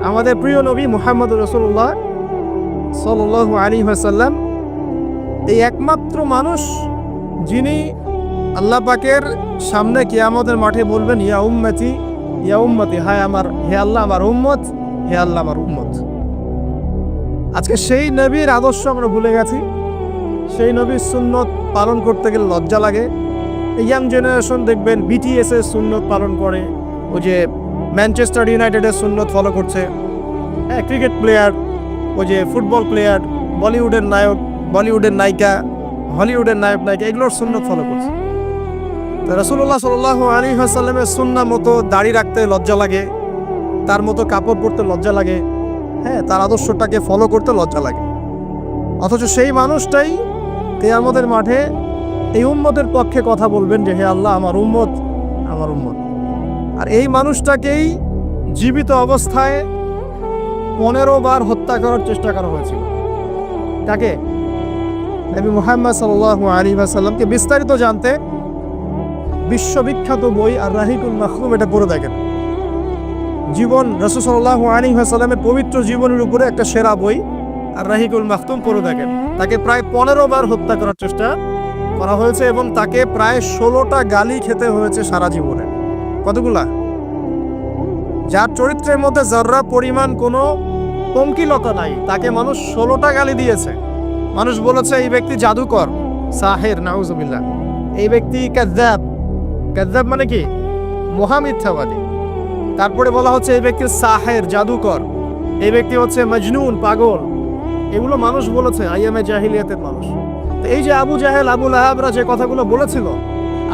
আমাদের প্রিয় নবী মুহাম্মদ রাসূলুল্লাহ সাল্লাল্লাহু আলাইহি ওয়াসাল্লাম এই একমাত্র মানুষ যিনি আল্লাহ পাকের সামনে কিয়ামতের মাঠে বলবেন ইয়া উম্মতি, হে আল্লাহ আমার উম্মত, হে আল্লাহ আমার উম্মত। আজকে সেই নবীর আদর্শ আমরা ভুলে গেছি। সেই নবীর সুন্নত পালন করতে গেলে লজ্জা লাগে। ইয়াং জেনারেশন দেখবেন বিটিএস এর সুন্নত পালন করে, ওই যে ম্যানচেস্টার ইউনাইটেডের সুন্নত ফলো করছে, ক্রিকেট প্লেয়ার, ওই যে ফুটবল প্লেয়ার, বলিউডের নায়ক, বলিউডের নায়িকা, হলিউডের নায়িকা, এগুলোর সুন্নত ফলো করছে। রাসূলুল্লাহ সাল্লাল্লাহু আলাইহি ওয়াসাল্লামের সুন্নাহ মতো দাড়ি রাখতে লজ্জা লাগে, তার মতো কাপড় পরতে লজ্জা লাগে, তার আদর্শটাকে ফলো করতে লজ্জা লাগে। অথচ সেই মানুষটাই কিয়ামতের মাঠে এই উম্মতের পক্ষে কথা বলবেন যে হে আল্লাহ আমার উম্মত, আমার উম্মত। আর এই মানুষটাকেই জীবিত অবস্থায় 15 বার হত্যা করার চেষ্টা করা হয়েছিল। তাকে নবী মুহাম্মদ সাল্লাল্লাহু আলাইহি ওয়াসাল্লামকে বিস্তারিত জানতে বিশ্ববিখ্যাত বই আর রাহিকুল মাখতুম এটা পড়ে দেখেন। জীবন রাসূল সাল্লাল্লাহু আলাইহি ওয়াসাল্লামের পবিত্র জীবনের উপরে একটা সেরা বই আর রাহিকুল মাখতুম পড়ে দেখেন। তাকে প্রায় 15 বার হত্যা করার চেষ্টা করা হয়েছে এবং তাকে প্রায় 16টা গালি খেতে হয়েছে সারা জীবনে। কতগুলা? যার চরিত্রের মধ্যে যারা পরিমাণ কোনো পঙ্কিলতা নাই, তাকে মানুষ 16টা গালি দিয়েছে। মানুষ বলেছে এই ব্যক্তি জাদুকর, সাহের, নাউজুবিল্লাহ। এই ব্যক্তি কাযযাব, কাযযাব মানে কি? মহামিথ্যাবাদী। তারপরে বলা হচ্ছে এই ব্যক্তি সাহের, জাদুকর। এই ব্যক্তি হচ্ছে মজনুন, পাগল। এগুলো মানুষ বলেছে, আইয়ামে জাহিলিয়াতের মানুষ। তো এই যে আবু জাহেল, আবু লাহাবরা যে কথাগুলো বলেছিল,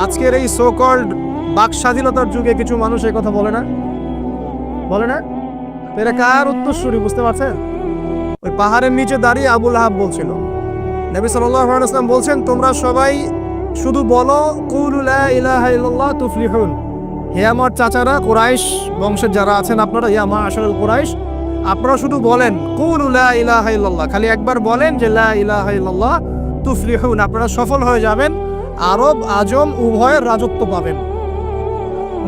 আজকের এই সো কল্ড বাক স্বাধীনতার যুগে কিছু মানুষ এই কথা বলে না? বলে না? এরা কার উত্তরসূরি বুঝতে পারছেন? ওই পাহাড়ের নিচে দাঁড়িয়ে আবু লাহাব বলছিল, নবী সাল্লাল্লাহু আলাইহি ওয়াসাল্লাম বলছেন তোমরা সবাই শুধু বলো কুলু লা ইলাহা ইল্লাল্লাহ তুফলিহুন। হে আমার চাচারা, কুরাইশ বংশের যারা আছেন আপনারা, ইয়া মা'আশারাল কুরাইশ, আপনারা শুধু বলেন কুলু লা ইলাহা ইল্লাল্লাহ, খালি একবার বলেন যে লা ইলাহা ইল্লাল্লাহ তুফলিহুন, আপনারা সফল হয়ে যাবেন, আরব আজম উভয়ের রাজত্ব পাবেন।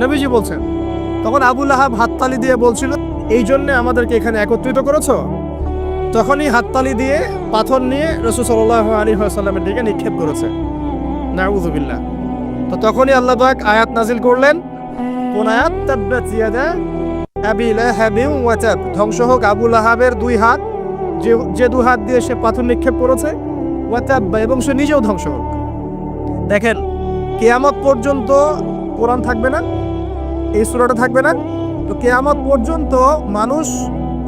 নবীজি বলছেন। তখন আবু লাহাব হাততালি দিয়ে বলছিল এই জন্য আমাদেরকে এখানে একত্রিত করেছো? তখনই হাততালি দিয়ে পাথর নিয়ে রাসূল সাল্লাল্লাহু আলাইহি ওয়াসাল্লামের দিকে নিক্ষেপ করেছে। নাউযুবিল্লাহ। তো তখনই আল্লাহ পাক আয়াত নাজিল করলেন। কোন আয়াত? তাব্বাত ইয়াদা আবি লাহাবিন ওয়া তাব। ধ্বংস হোক আবু লাহাবের দুই হাত, যে দুই হাত দিয়ে সে পাথর নিক্ষেপ করেছে, ওয়া তাব, এবং সে নিজেও ধ্বংস হোক। দেখেন, কিয়ামত পর্যন্ত কোরআন থাকবে না, এই সূরাটা থাকবে না। তো কিয়ামত পর্যন্ত মানুষ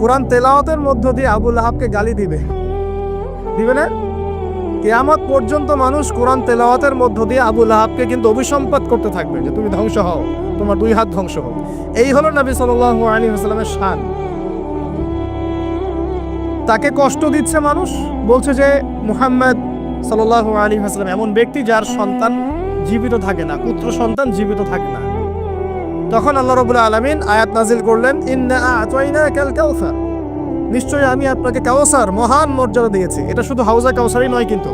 কোরআন তেলাওয়াতের মধ্য দিয়ে আবু লাহাবকে গালি দিবে না? কিয়ামত পর্যন্ত মানুষ কোরআন তেলাওয়াতের মধ্য দিয়ে আবু লাহাবকে কিন্তু অভিসম্পাত করতে থাকবে যে তুমি ধ্বংস হও, তোমার দুই হাত ধ্বংস হোক। এই হলো নবী সাল্লাল্লাহু আলাইহি ওয়াসাল্লামের শান। তাকে কষ্ট দিচ্ছে মানুষ, বলছে যে মুহাম্মদ সাল্লাল্লাহু আলাইহি ওয়াসাল্লাম এমন ব্যক্তি যার সন্তান জীবিত থাকে না, পুত্র সন্তান জীবিত থাকে না। তখন আল্লাহ রাব্বুল আলামিন আয়াত নাজিল করলেন, ইন্না আ'তাইনাকাল কাউসার, নিশ্চয়ই আমি আপনাকে কাউসার, মহান মর্যাদা দিয়েছি। এটা শুধু হাউজা কাউসারই নয়, কিন্তু